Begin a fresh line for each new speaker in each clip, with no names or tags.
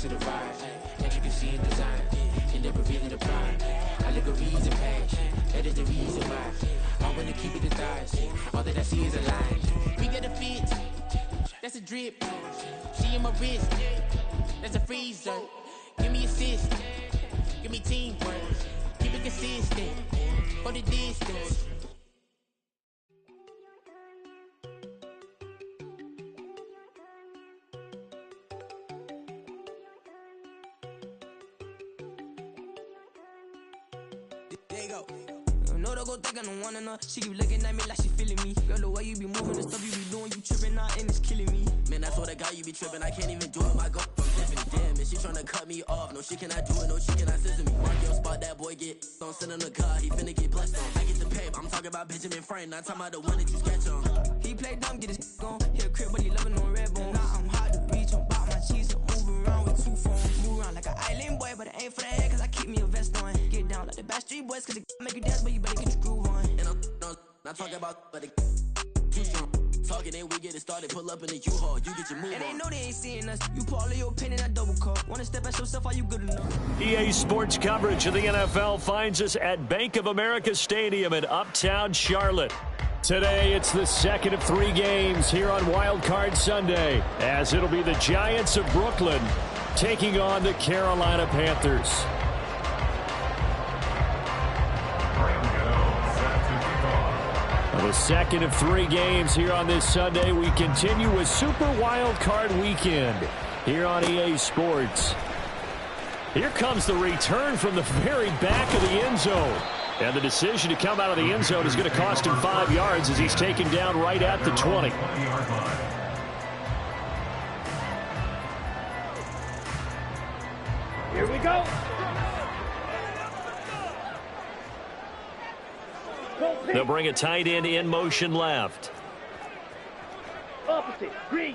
to the vibe. As you can see in design, and never really the prime. Allegories and passion, that is the reason why. I wanna keep it the thighs, all that I see is a line. We got a fit, that's a drip. She in my wrist, that's a freezer. Give me assist, give me teamwork. Keep it consistent, for the distance.
There you go. No, don't go think I don't wanna know. She keep looking at me like she feeling me. Girl, the way you be moving the stuff you be doing, you tripping out and it's killing me.
Man, I swear to God, you be tripping. I can't even do it. My go from Tiffany. Damn, and she tryna cut me off. No, she cannot do it. No, she cannot scissor me. Mark your spot, that boy get on. Send him the car. He finna get blessed on. I get the paper. I'm talking about Benjamin Franklin. Not talking about the one that you sketch on.
He play dumb, get his on. He a crib, but he loving on red bone. Now I'm hard to reach. I'm about my cheese and move around with 2 phones. Move around like an island boy, but it ain't for the head, cause I keep me a vest on. Get down like the Backstreet Boys, cause it make you dance, but you better get your groove on.
And I'm not talking about, but it too strong. Talking and we get it started, pull up in the U-Haul, you get your move
and
on.
they know they ain't seeing us. You put all of your opinion in that double cup. Wanna step at yourself, are you good enough?
EA Sports coverage of the NFL finds us at Bank of America Stadium in Uptown Charlotte. Today, it's the second of 3 games here on Wild Card Sunday, as it'll be the Giants of Brooklyn taking on the Carolina Panthers. The second of 3 games here on this Sunday. We continue with Super Wild Card Weekend here on EA Sports. Here comes the return from the very back of the end zone. And the decision to come out of the end zone is going to cost him 5 yards as he's taken down right at the 20.
Here we go.
They'll bring a tight end in motion left.
Opposite. Green.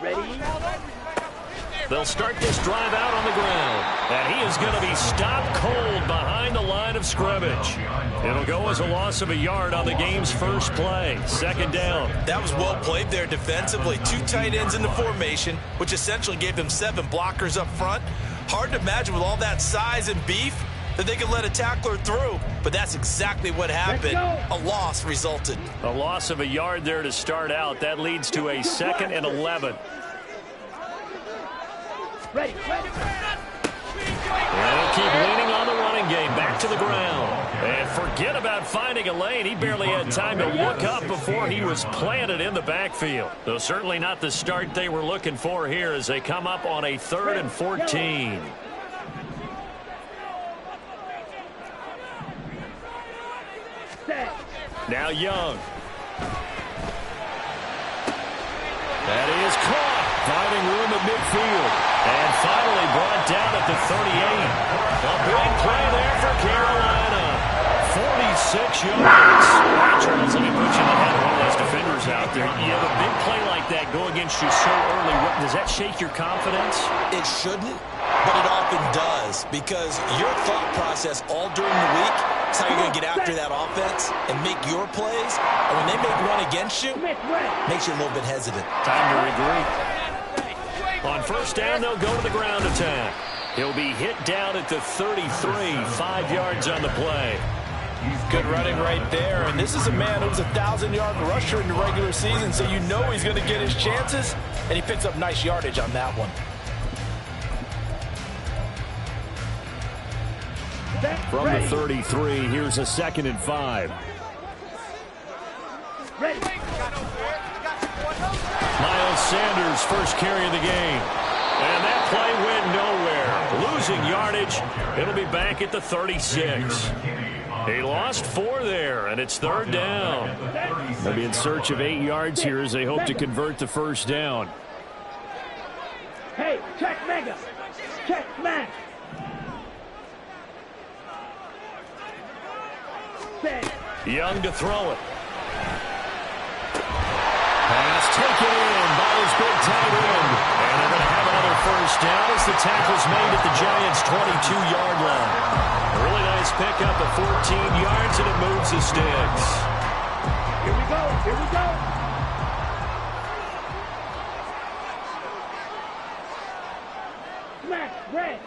Ready?
They'll start this drive out on the ground. And he is going to be stopped cold behind the line of scrimmage. It'll go as a loss of a yard on the game's first play. Second down.
That was well played there defensively. 2 tight ends in the formation, which essentially gave them 7 blockers up front. Hard to imagine with all that size and beef that they could let a tackler through, but that's exactly what happened. A loss resulted.
A loss of a yard there to start out. That leads to a 2nd and 11.
Ready.
And they'll keep leaning on the running game. Back to the ground. And forget about finding a lane. He barely had time to look up before he was planted in the backfield. Though certainly not the start they were looking for here as they come up on a 3rd and 14. Now Young. That is caught. Finding room at midfield. And finally brought down at the 38. A big play there for Carolina. 46 yards. Charles, let me put you in the head of one of those defenders out there. You have a big play like that go against you so early. Does that shake your confidence?
It shouldn't, but it often does, because your thought process all during the week is how you're going to get after that offense and make your plays. And when they make one against you, makes you a little bit hesitant.
Time to regroup. On first down, they'll go to the ground attack. He'll be hit down at the 33, 5 yards on the play.
Good running right there, and this is a man who was a 1,000-yard rusher in the regular season, so you know he's going to get his chances, and he picks up nice yardage on that one.
From the 33, here's a 2nd and 5.
Ready.
Miles Sanders first carry of the game. And that play went nowhere. Losing yardage. It'll be back at the 36. He lost 4 there, and it's 3rd down. They'll be in search of 8 yards here as they hope to convert the first down.
Hey, check mega. Check smash.
Young to throw it. Pass taken in by his big tight end. And they're going to have another first down as the tackle's made at the Giants' 22-yard line. A really nice pickup of 14 yards, and it moves the sticks.
Here we go. Here we go. smash, red.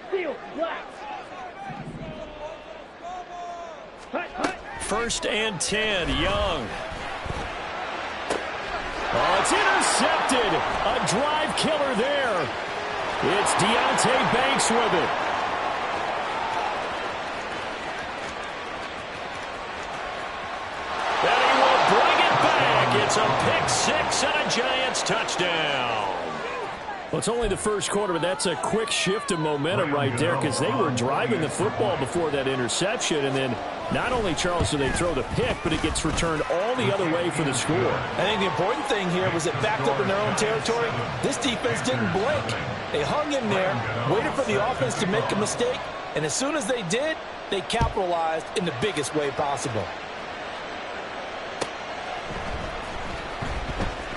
Steel, black. Hut, hut.
1st and 10, Young. Oh, it's intercepted. A drive killer there. It's Deonte Banks with it. And he will bring it back. It's a pick six and a Giants touchdown. Well, it's only the first quarter, but that's a quick shift of momentum right there because they were driving the football before that interception. And then not only, Charles, do they throw the pick, but it gets returned all the other way for the score.
I think the important thing here was it backed up in their own territory. This defense didn't blink. They hung in there, waited for the offense to make a mistake, and as soon as they did, they capitalized in the biggest way possible.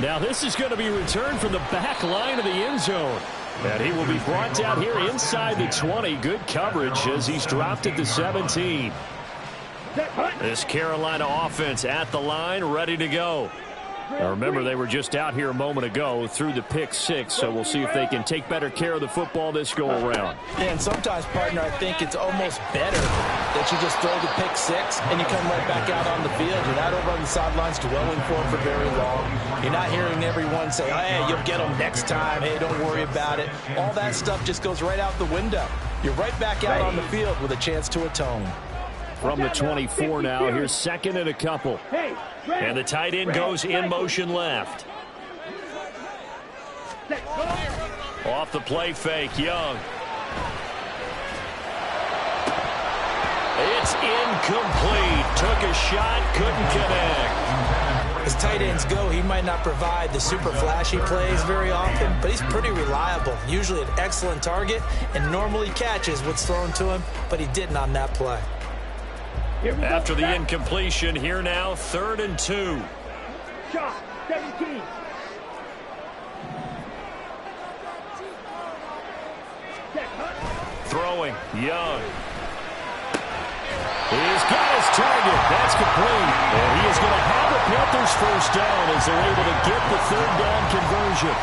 Now this is going to be returned from the back line of the end zone. And he will be brought down here inside the 20. Good coverage as he's dropped at the 17. This Carolina offense at the line, ready to go. Now remember, they were just out here a moment ago through the pick six, so we'll see if they can take better care of the football this go-around.
And sometimes, partner, I think it's almost better that you just throw the pick six and you come right back out on the field. You're not over on the sidelines dwelling for very long. You're not hearing everyone say, oh, hey, you'll get them next time. Hey, don't worry about it. All that stuff just goes right out the window. You're right back out on the field with a chance to atone.
From the 24 now, here's 2nd and a couple. And the tight end goes in motion left. Off the play fake, Young. It's incomplete. Took a shot, couldn't connect.
As tight ends go, he might not provide the super flashy plays very often, but he's pretty reliable. Usually an excellent target and normally catches what's thrown to him, but he didn't on that play.
After the incompletion, here now, 3rd and 2.
Shot, 17.
Throwing, Young. He's got his target. That's complete. And he is going to have the Panthers first down as they're able to get the 3rd down conversion.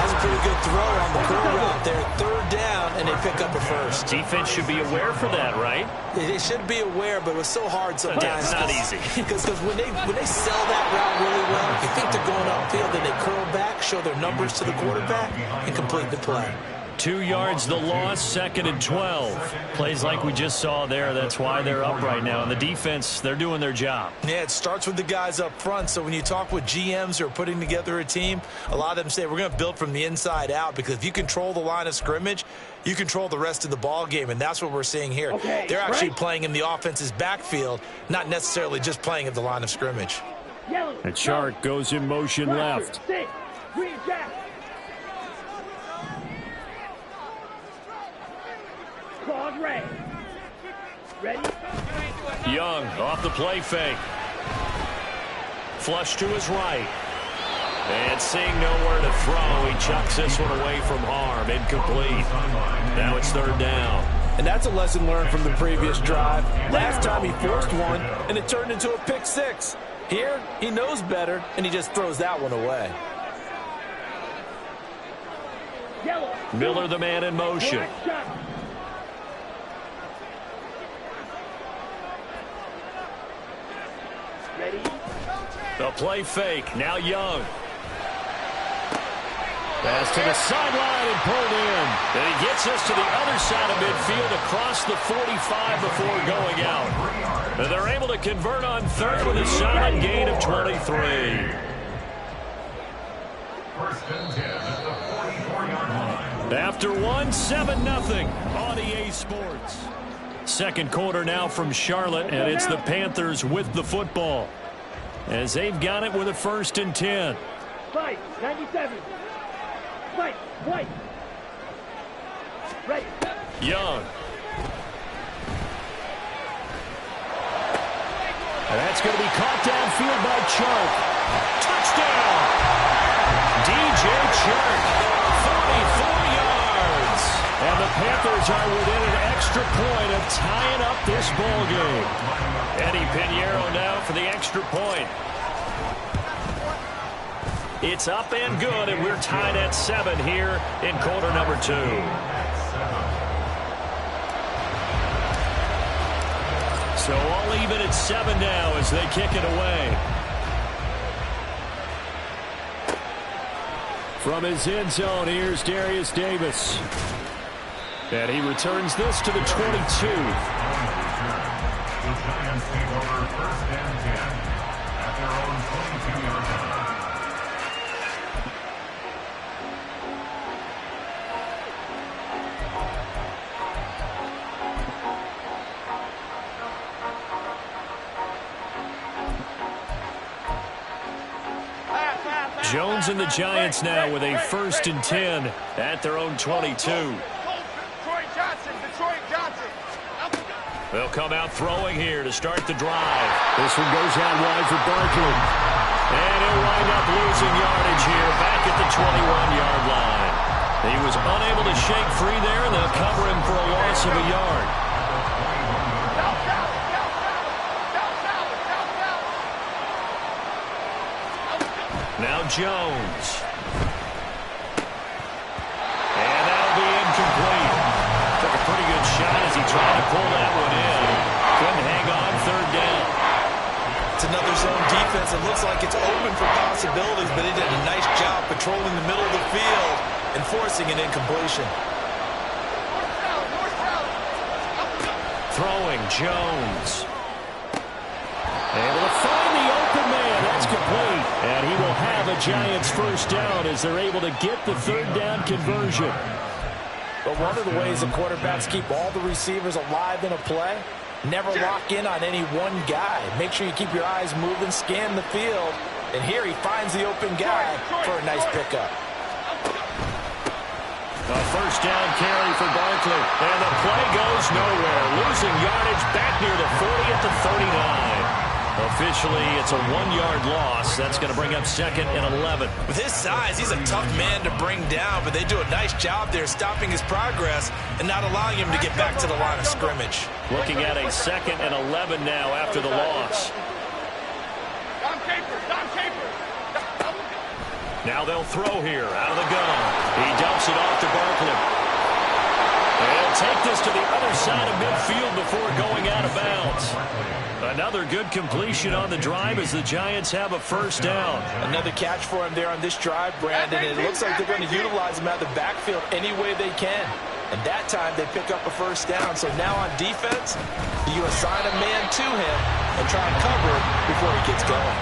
That's a pretty good throw on the curl route there. 3rd down, and they pick up a first.
Defense should be aware for that, right?
They should be aware, but it was so hard sometimes.
Yeah, it's not easy.
Because when they sell that route really well, you think they're going upfield, then they curl back, show their numbers to the quarterback, and complete the play.
2 yards the loss, 2nd and 12. Plays like we just saw there. That's why they're up right now. And the defense, they're doing their job.
Yeah, it starts with the guys up front. So when you talk with GMs who are putting together a team, a lot of them say we're going to build from the inside out, because if you control the line of scrimmage, you control the rest of the ball game, and that's what we're seeing here.
Okay,
they're actually playing in the offense's backfield, not necessarily just playing at the line of scrimmage.
And Chark goes in motion left.
Green jack. Claws red. Ready?
Young off the play fake. Flush to his right. And seeing nowhere to throw, he chucks this one away from harm. Incomplete. Now it's 3rd down.
And that's a lesson learned from the previous drive. Last time he forced one, and it turned into a pick six. Here, he knows better, and he just throws that one away.
Miller, the man in motion.
Ready?
The play fake. Now Young. Pass to the sideline and pulled in. And he gets us to the other side of midfield across the 45 before going out. And they're able to convert on 3rd with a solid gain of 23. After 1, 7-0 on EA Sports. 2nd quarter now from Charlotte, and it's the Panthers with the football, as they've got it with a 1st and 10.
Fight, 97. Fight, white. Ready.
Young. And that's going to be caught downfield by Chark. Touchdown! DJ Chark, 44 yards. And the Panthers are within an extra point of tying up this ball game. Eddie Pinheiro now for the extra point. It's up and good, and we're tied at 7 here in quarter number 2. So all even at 7 now as they kick it away. From his end zone, here's Darius Davis. And he returns this to the 22.
The Giants take over 1st and 10 at their own 22-yard line.
Jones and the Giants now with a 1st and 10 at their own 22. They'll come out throwing here to start the drive. This one goes out wide for Barkley. And he'll wind up losing yardage here back at the 21-yard line. He was unable to shake free there, and they'll cover him for a loss of a yard. Now Jones. And that'll be incomplete. Took a pretty good shot as he tried to pull that one in. Couldn't hang on, 3rd down.
It's another zone defense. It looks like it's open for possibilities, but he did a nice job patrolling the middle of the field and forcing an incompletion.
Throwing, Jones. Able to find the open man. That's complete. And he will have a Giants 1st down as they're able to get the 3rd down conversion.
But one of the ways the quarterbacks keep all the receivers alive in a play, never lock in on any one guy. Make sure you keep your eyes moving, scan the field. And here he finds the open guy for a nice pickup.
A 1st down carry for Barkley. And the play goes nowhere. Losing yardage back near the 40 at the 39. Officially, it's a 1-yard loss. That's going to bring up 2nd and 11.
With his size, he's a tough man to bring down, but they do a nice job there stopping his progress and not allowing him to get back to the line of scrimmage.
Looking at a 2nd and 11 now after the loss. Now they'll throw here out of the gun. He dumps it off to Barkley. They'll take this to the other side of midfield before going out of bounds. Another good completion on the drive as the Giants have a 1st down.
Another catch for him there on this drive, Brandon. And it looks like they're going to utilize him out of the backfield any way they can. And that time they pick up a 1st down. So now on defense, you assign a man to him and try and cover him before he gets going.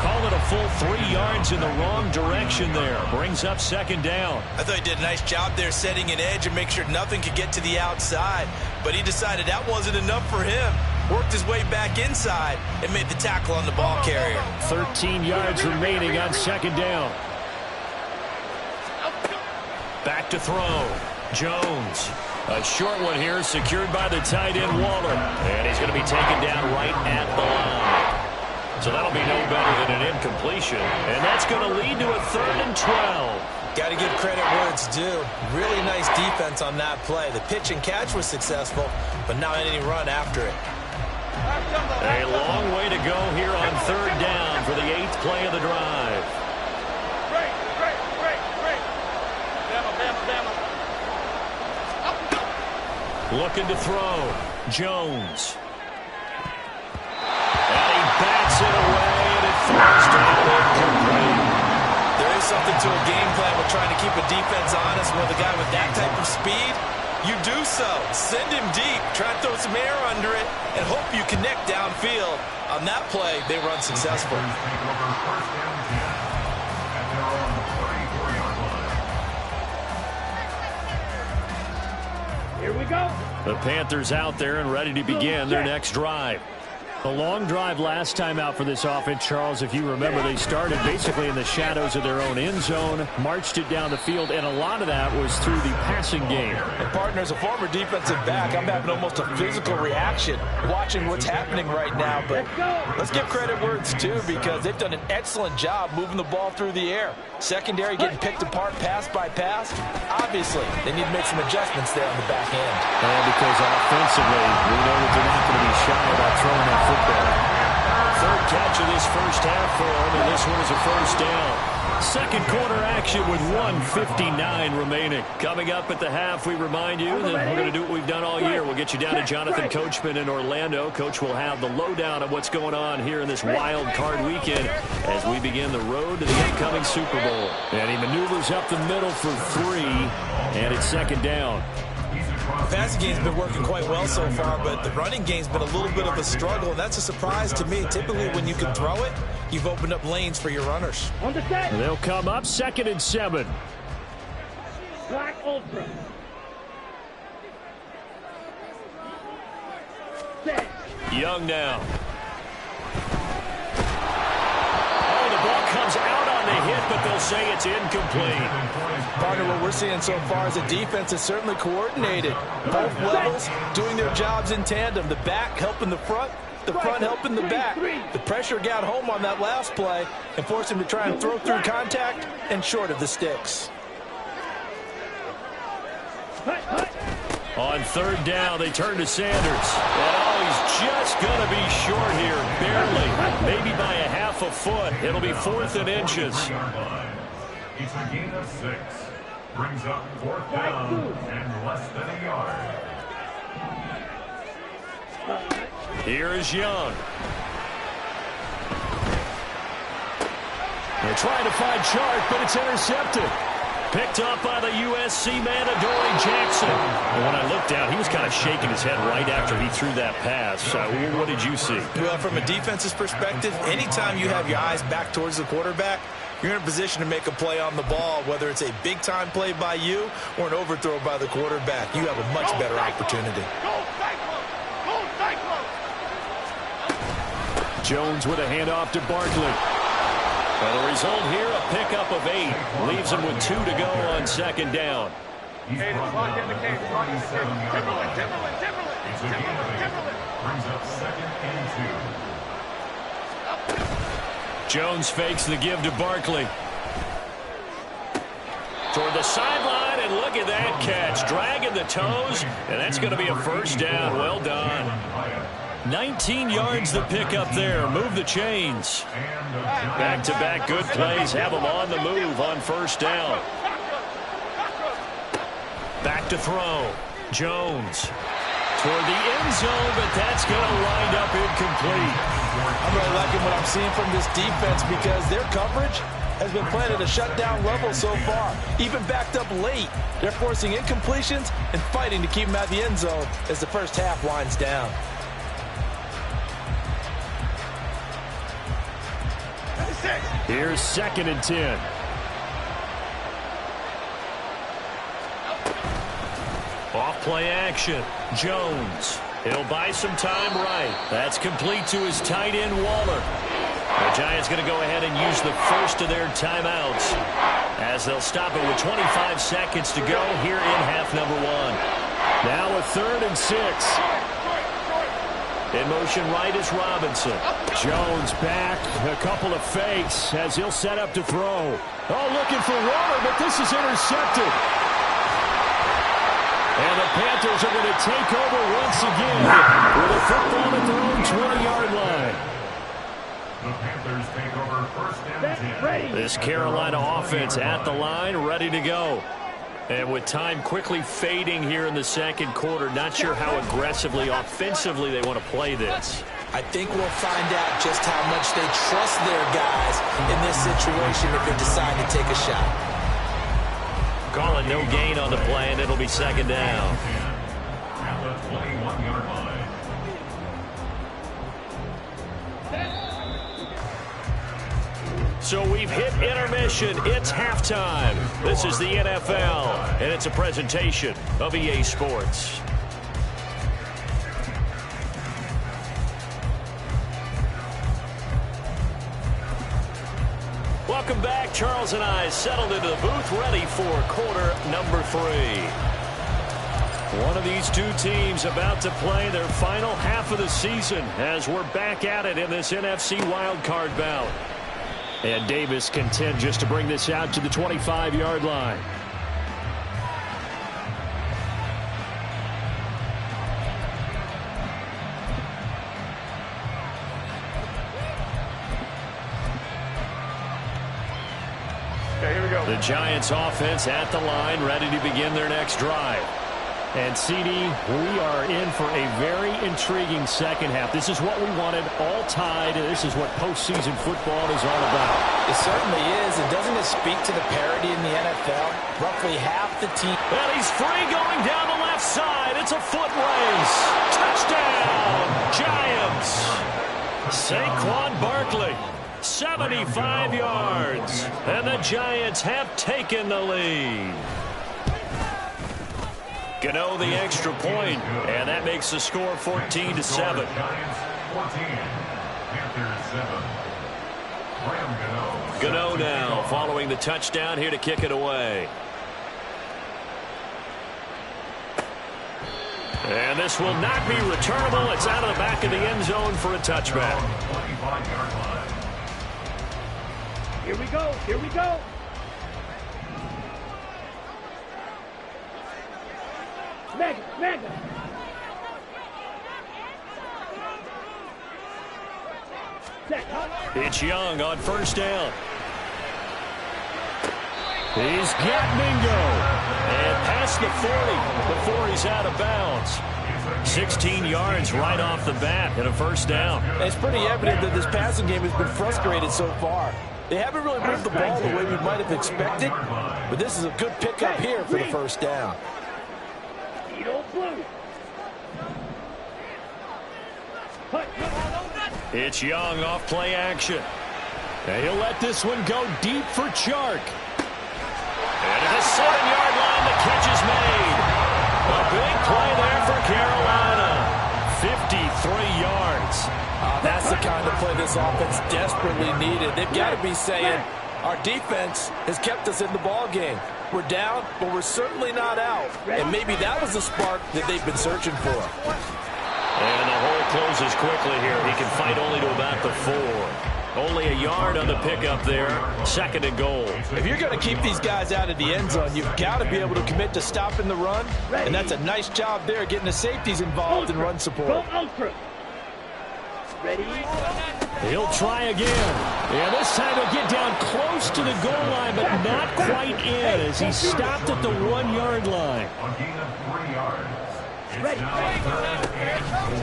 Call it a full 3 yards in the wrong direction there. Brings up 2nd down.
I thought he did a nice job there setting an edge and make sure nothing could get to the outside. But he decided that wasn't enough for him. Worked his way back inside and made the tackle on the ball carrier.
13 yards remaining on 2nd down. Back to throw. Jones. A short one here secured by the tight end Waller. And he's going to be taken down right at the line. So that'll be no better than an incompletion. And that's going to lead to a 3rd and 12.
Got to give credit where it's due. Really nice defense on that play. The pitch and catch was successful, but not any run after it.
A long way to go here on 3rd down for the 8th play of the drive. Looking to throw. Jones. And he bats it away, and it throws down incomplete.
There is something to a game plan with trying to keep a defense honest with a guy with that type of speed. You do so. Send him deep. Try to throw some air under it and hope you connect downfield. On that play, they run successful.
Here we go.
The Panthers out there and ready to begin their next drive. The long drive last time out for this offense, Charles, if you remember, they started basically in the shadows of their own end zone, marched it down the field, and a lot of that was through the passing game.
And partner, as a former defensive back, I'm having almost a physical reaction watching what's happening right now. But let's give credit where it's due because they've done an excellent job moving the ball through the air. Secondary getting picked apart pass by pass. Obviously, they need to make some adjustments there on the back end.
And because offensively, we know that they're not going to be shy about throwing that football. third catch of this first half for him, and this one is a first down. Second quarter action with 1:59 remaining. Coming up at the half, we remind you that we're going to do what we've done all year. We'll get you down to Jonathan Coachman in Orlando. Coach will have the lowdown of what's going on here in this wild card weekend as we begin the road to the upcoming Super Bowl. And he maneuvers up the middle for 3, and it's second down.
The passing game's been working quite well so far, but the running game's been a little bit of a struggle, and that's a surprise to me. Typically, when you can throw it, you've opened up lanes for your runners.
On the set.
They'll come up 2nd and 7.
Black Ultra. Set.
Young now. Oh, the ball comes out on the hit, but they'll say it's incomplete.
Partner, what we're seeing so far is the defense is certainly coordinated. Both levels doing their jobs in tandem. The back helping the front helping the back. The pressure got home on that last play and forced him to try and throw through contact and short of the sticks.
On third down, they turn to Sanders. Oh, he's just going to be short here, barely. Maybe by a half a foot. It'll be 4th and inches.
It's a gain of 6. Brings up 4th down and less than a yard.
Here is Young. They're trying to find Chark, but it's intercepted. Picked up by the USC man, Adoree Jackson. And when I looked down, he was kind of shaking his head right after he threw that pass. What did you see?
Well, from a defense's perspective, anytime you have your eyes back towards the quarterback, you're in a position to make a play on the ball, whether it's a big-time play by you or an overthrow by the quarterback. You have a much better opportunity.
Jones with a handoff to Barkley. And the result here, a pickup of 8. Leaves him with 2 to go on 2nd down.
He's locked in the cage. Timberland. Brings up 2nd and 2.
Jones fakes the give to Barkley. Toward the sideline, and look at that catch. Dragging the toes, and that's going to be a first down. Well done. 19 yards the pick up there. Move the chains. Back-to-back good plays have them on the move on first down. Back to throw. Jones toward the end zone, but that's going to wind up incomplete.
I'm really liking what I'm seeing from this defense because their coverage has been playing at a shutdown level so far. Even backed up late, they're forcing incompletions and fighting to keep them out of the end zone as the first half winds down.
Here's 2nd and 10. Off play action. Jones. He'll buy some time right. That's complete to his tight end, Waller. The Giants going to go ahead and use the first of their timeouts as they'll stop it with 25 seconds to go here in half number 1. Now a 3rd and 6. In motion right is Robinson. Jones back, a couple of fakes as he'll set up to throw. Oh, looking for Waller, but this is intercepted. And the Panthers are going to take over once again with a football at their own 20-yard line.
The Panthers take over 1st and 10.
This Carolina offense at the line, ready to go. And with time quickly fading here in the second quarter, not sure how aggressively, offensively they want to play this.
I think we'll find out just how much they trust their guys in this situation if they decide to take a shot.
Calling no gain on the play, and it'll be 2nd down.
At the 21-yard line.
So we've hit intermission. It's halftime. This is the NFL, and it's a presentation of EA Sports. Welcome back. Charles and I settled into the booth, ready for quarter number 3. One of these two teams about to play their final half of the season as we're back at it in this NFC wildcard bout. And Davis content just to bring this out to the 25-yard line.
Okay, here we go.
The Giants offense at the line, ready to begin their next drive. And, CD, we are in for a very intriguing second half. This is what we wanted, all tied. This is what postseason football is all about.
It certainly is. And doesn't it speak to the parity in the NFL? Roughly half the team.
And he's free going down the left side. It's a foot race. Touchdown, Giants. Saquon Barkley, 75 yards. And the Giants have taken the lead. Gano the extra point, and that makes the score 14-7.
Giants 14, Panthers 7.
Gano now following the touchdown here to kick it away. And this will not be returnable. It's out of the back of the end zone for a touchback.
Here we go. Here we go. Mega.
It's Young on first down. He's got Mingo. And past the 40 before he's out of bounds. 16 yards right off the bat and a first down.
It's pretty evident that this passing game has been frustrated so far. They haven't really moved the ball the way we might have expected, but this is a good pickup here for the first down.
It's Young off play action. And he'll let this one go deep for Chark. And at the 7-yard line, the catch is made. A big play there for Carolina. 53 yards.
That's the kind of play this offense desperately needed. They've got to be saying, our defense has kept us in the ball game. We're down, but we're certainly not out. And maybe that was the spark that they've been searching for.
And the hole closes quickly here. He can fight only to about the 4. Only a yard on the pickup there. 2nd and goal.
If you're going to keep these guys out of the end zone, you've got to be able to commit to stopping the run. And that's a nice job there, getting the safeties involved in run support.
Ready?
He'll try again. Yeah, this time he'll get down close to the goal line, but not quite in as he stopped at the 1-yard line.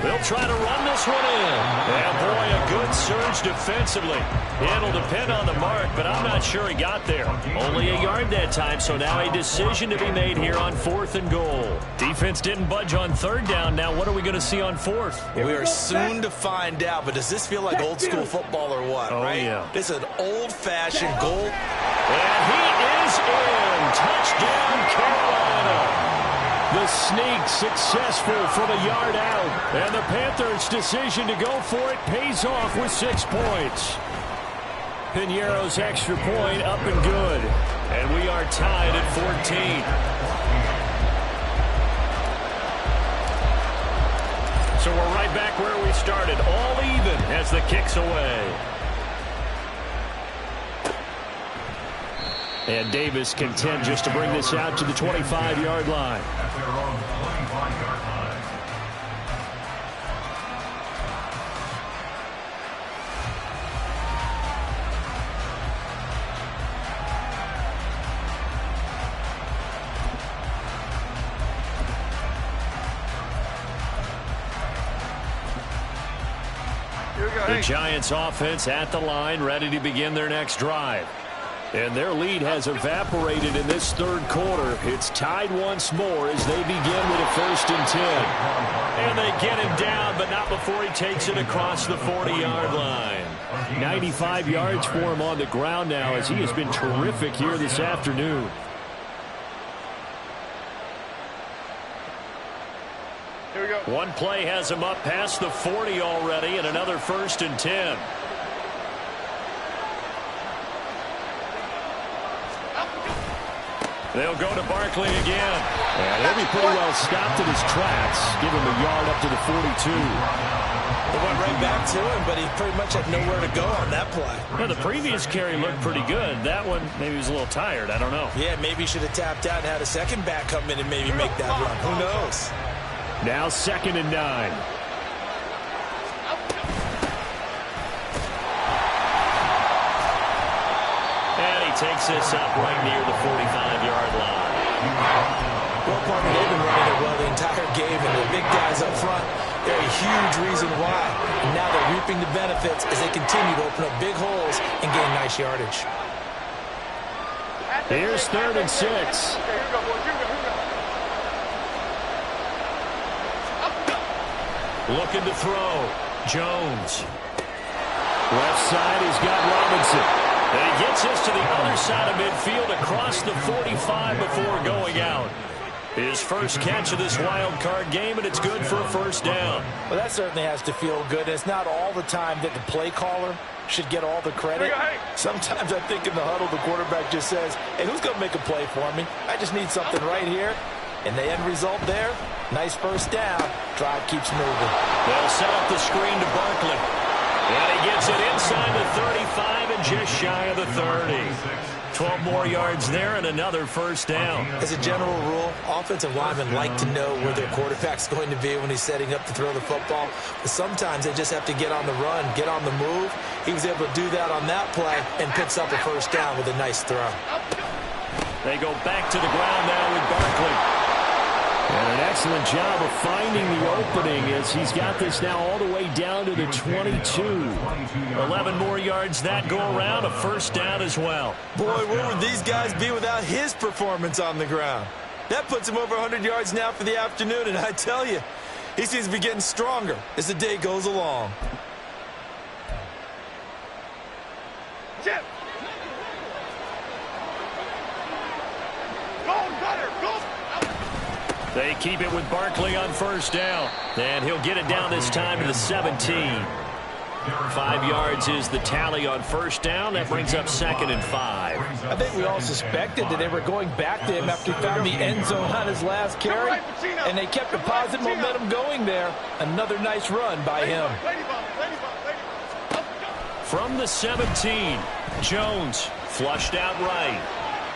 They'll try to run this one in. And boy, a good surge defensively. It'll depend on the mark, but I'm not sure he got there. Only a yard that time, so now a decision to be made here on 4th and goal. Defense didn't budge on 3rd down. Now what are we going to see on 4th?
We are soon to find out, but does this feel like old school football or what, right?
Yeah.
This is an old-fashioned goal.
And he is in. Touchdown, Carolina. The sneak successful from a yard out. And the Panthers' decision to go for it pays off with 6 points. Piñeiro's extra point up and good. And we are tied at 14. So we're right back where we started. All even as the kick's away. And Davis content just to bring this out to the 25-yard line. The Giants offense at the line, ready to begin their next drive. And their lead has evaporated in this 3rd quarter. It's tied once more as they begin with a 1st and 10. And they get him down, but not before he takes it across the 40-yard line. 95 yards for him on the ground now as he has been terrific here this afternoon.
Here we go.
One play has him up past the 40 already, and another 1st and 10. They'll go to Barkley again. And he'll be pretty well stopped in his tracks. Give him a yard up to the 42.
They went right back to him, but he pretty much had nowhere to go on that play.
Well, the previous carry looked pretty good. That one, maybe he was a little tired. I don't know.
Yeah, maybe he should have tapped out and had a second back come in and maybe make that run. Who knows?
Now 2nd and 9. takes this up right near the 45-yard line.
Well, partner, they've been running it well the entire game, and the big guys up front, they're a huge reason why. And now they're reaping the benefits as they continue to open up big holes and gain nice yardage.
Here's 3rd and 6. Looking to throw. Jones. Left side, he's got Robinson. And he gets this to the other side of midfield across the 45 before going out. His first catch of this wild card game, and it's good for a first down.
Well, that certainly has to feel good. It's not all the time that the play caller should get all the credit. Sometimes I think in the huddle, the quarterback just says, hey, who's going to make a play for me? I just need something right here. And the end result there, nice first down. Drive keeps moving.
They'll set up the screen to Barkley. And he gets it inside the 35 and just shy of the 30. 12 more yards there and another first down.
As a general rule, offensive linemen like to know where their quarterback's going to be when he's setting up to throw the football. But sometimes they just have to get on the run, get on the move. He was able to do that on that play and picks up a first down with a nice throw.
They go back to the ground now with Barkley. And an excellent job of finding the opening as he's got this now all the way down to the 22. 11 more yards that go around, a first down as well.
Boy, where would these guys be without his performance on the ground? That puts him over 100 yards now for the afternoon, and I tell you, he seems to be getting stronger as the day goes along.
Chip! Go, Cutter! Go!
They keep it with Barkley on first down. And he'll get it down this time to the 17. 5 yards is the tally on first down. That brings up 2nd and 5.
I think we all suspected that they were going back to him after he found the end zone on his last carry. And they kept the positive momentum going there. Another nice run by him.
From the 17, Jones flushed out right.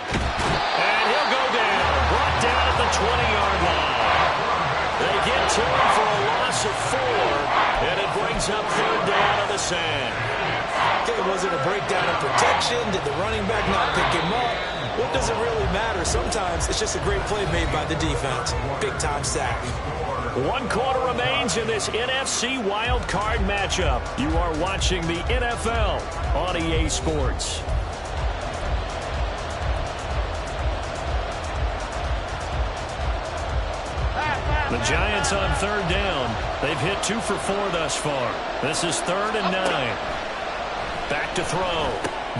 And he'll go down. Brought down at the 20-yard line. They get to him for a loss of 4, and it brings up 3rd down on the sand.
Okay, was it a breakdown in protection? Did the running back not pick him up? What does it really matter? Sometimes it's just a great play made by the defense. Big-time sack.
1 quarter remains in this NFC Wild Card matchup. You are watching the NFL on EA Sports. The Giants on 3rd down. They've hit 2 for 4 thus far. This is 3rd and 9. Back to throw.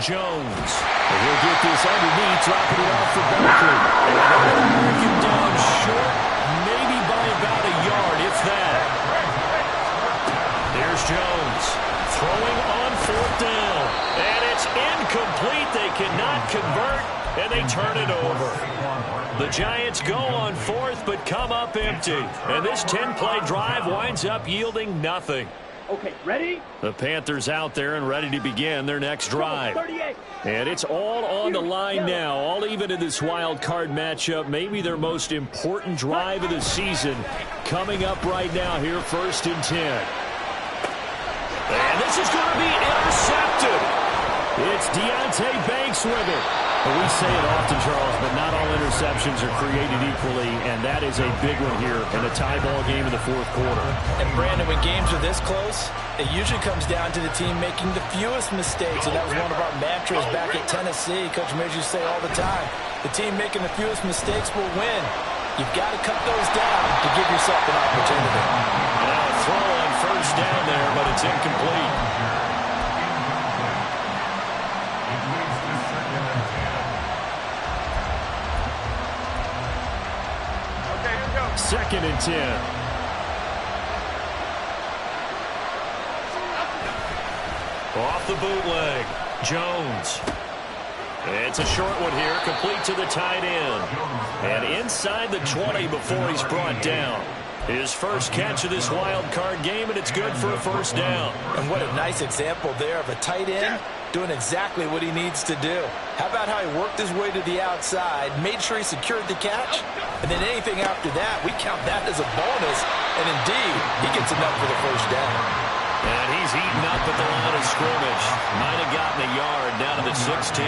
Jones. And he'll get this underneath, dropping it off for Barkley. And American down short, maybe by about a yard, if that. Here's Jones. Throwing on 4th down. And it's incomplete. They cannot convert, and they turn it over. The Giants go on 4th, but come up empty. And this 10-play drive winds up yielding nothing.
Okay, ready?
The Panthers out there and ready to begin their next drive. And it's all on the line now, all even in this wild card matchup. Maybe their most important drive of the season coming up right now here, 1st and 10. And this is going to be intercepted. It's Deonte Banks with it. We say it often, Charles, but not all interceptions are created equally, and that is a big one here in a tie ball game in the 4th quarter.
And, Brandon, when games are this close, it usually comes down to the team making the fewest mistakes, and that was one of our mantras back at Tennessee. Coach Mears used to say all the time, the team making the fewest mistakes will win. You've got to cut those down to give yourself an opportunity.
Now a throw on first down there, but it's incomplete. Second and 10. Off the bootleg. Jones. It's a short one here, complete to the tight end. And inside the 20 before he's brought down. His first catch of this wild card game, and it's good for a first down.
And what a nice example there of a tight end doing exactly what he needs to do. How about how he worked his way to the outside, made sure he secured the catch, and then anything after that, we count that as a bonus. And indeed, he gets enough for the first down.
And he's eaten up at the line of scrimmage. Might have gotten a yard down to the 16.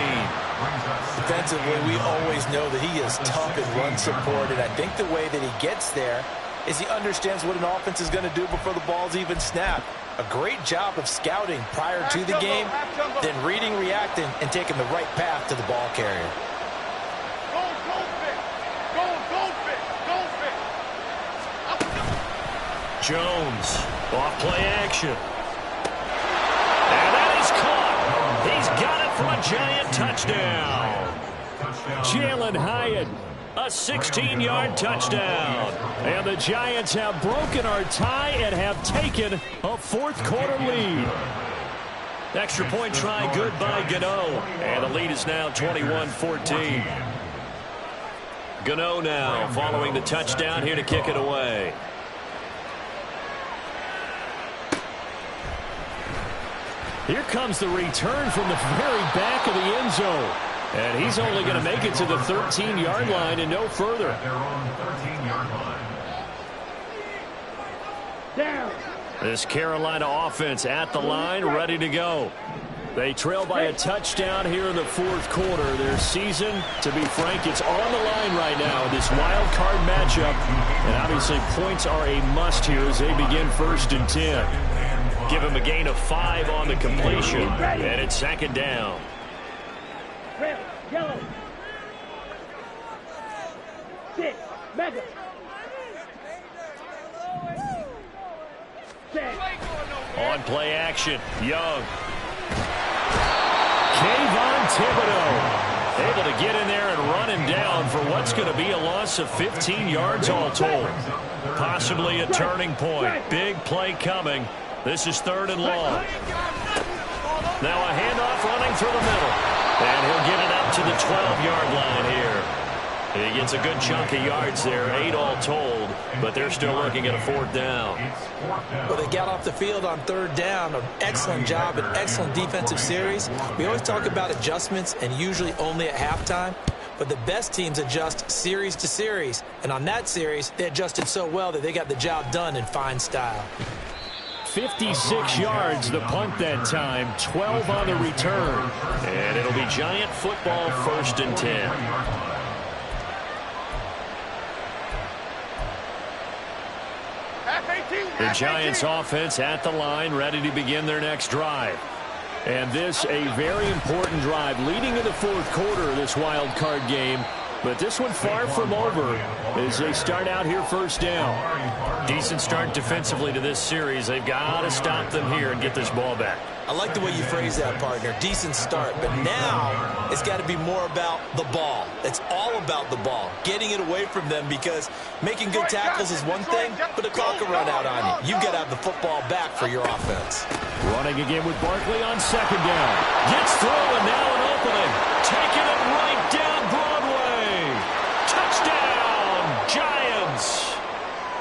Defensively, we always know that he is tough in run support, and I think the way that he gets there is he understands what an offense is going to do before the ball's even snapped. A great job of scouting prior to the game, then reading, reacting, and taking the right path to the ball carrier.
Jones, off play action. And that is caught. He's got it for a Giant touchdown. Jalen Hyatt, a 16-yard touchdown. And the Giants have broken our tie and have taken a fourth-quarter lead. Extra point try good by Gano. And the lead is now 21-14. Gano now following the touchdown here to kick it away. Here comes the return from the very back of the end zone. And he's only going to make it to the 13-yard line and no further.
At their own 13-yard line.
Down.
This Carolina offense at the line, ready to go. They trail by a touchdown here in the fourth quarter. Their season, to be frank, it's on the line right now in this wild card matchup. And obviously points are a must here as they begin 1st and 10. Give him a gain of 5 on the completion, and it's 2nd down.
Red, yellow. 6, mega. 10.
On play action, Young. Kayvon Thibodeaux able to get in there and run him down for what's going to be a loss of 15 yards all told. Possibly a turning point. Big play coming. This is 3rd and long. Now a handoff running through the middle. And he'll get it up to the 12-yard line here. He gets a good chunk of yards there, 8 all told, but they're still looking at a 4th down.
Well, they got off the field on 3rd down. An excellent job, an excellent defensive series. We always talk about adjustments and usually only at halftime, but the best teams adjust series to series. And on that series, they adjusted so well that they got the job done in fine style.
56 yards the punt that time, 12 on the return. And it'll be Giant football 1st and 10. The Giants offense at the line, ready to begin their next drive. And this a very important drive leading in the fourth quarter of this wild card game. But this one far from over as they start out here 1st down. Decent start defensively to this series. They've got to stop them here and get this ball back.
I like the way you phrase that, partner. Decent start. But now it's got to be more about the ball. It's all about the ball. Getting it away from them, because making good tackles is one thing, but the clock will run out on you. You've got to have the football back for your offense.
Running again with Barkley on 2nd down. Gets through and now an opening. Taking it right down Broadway. Touchdown, Giants.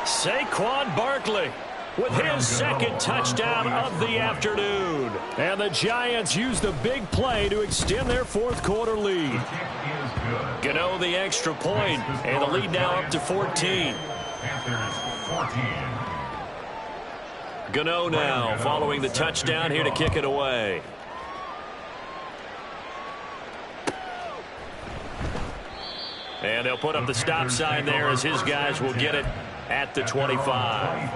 Saquon Barkley with his 2nd touchdown of the afternoon. And the Giants use the big play to extend their fourth quarter lead. Gano the extra point, and the lead now up to 14. Gano now following the touchdown here to kick it away. And they'll put up the stop sign there as his guys will get it at the 25.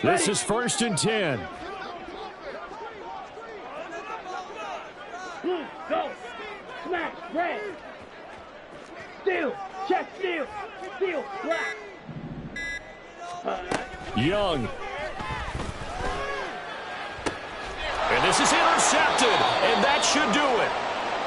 This is 1st and 10.
Go. Smash. Red. Steal. Check. Steal. Steal. Black.
Young. And this is intercepted. And that should do it.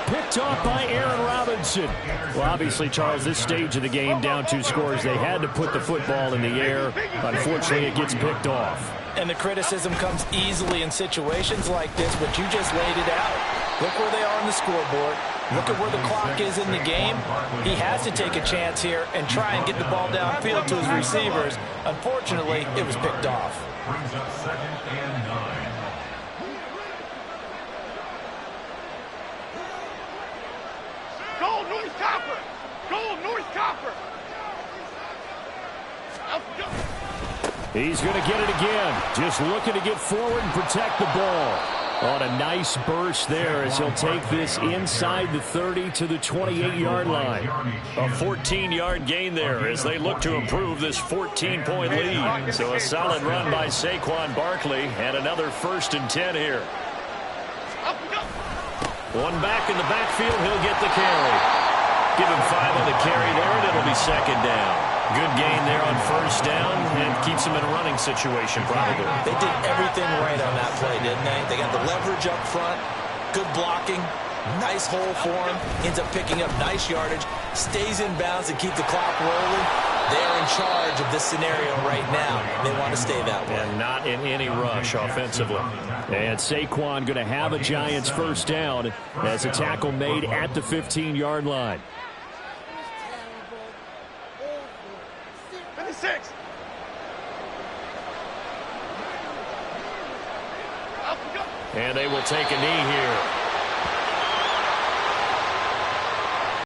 Picked off by Aaron Robinson. Well, obviously, Charles, this stage of the game, down 2 scores, they had to put the football in the air. Unfortunately, it gets picked off.
And the criticism comes easily in situations like this, but you just laid it out. Look where they are on the scoreboard. Look at where the clock is in the game. He has to take a chance here and try and get the ball downfield to his receivers. Unfortunately, it was picked off.
Brings up 2nd and 9.
Go, North Copper! Go, North Copper!
He's going to get it again. Just looking to get forward and protect the ball. On a nice burst there as he'll take this inside the 30 to the 28-yard line. A 14-yard gain there as they look to improve this 14-point lead. So a solid run by Saquon Barkley and another 1st and 10 here. One back in the backfield, he'll get the carry. Give him 5 on the carry there, and it'll be 2nd down. Good gain there on 1st down and keeps him in a running situation probably.
They did everything right on that play, didn't they? They got the leverage up front, good blocking, nice hole for him, ends up picking up nice yardage, stays in bounds and keep the clock rolling. They're in charge of this scenario right now. They want to stay that way.
And not in any rush offensively. And Saquon going to have a Giants 1st down as a tackle made at the 15-yard line.
56.
And they will take a knee here.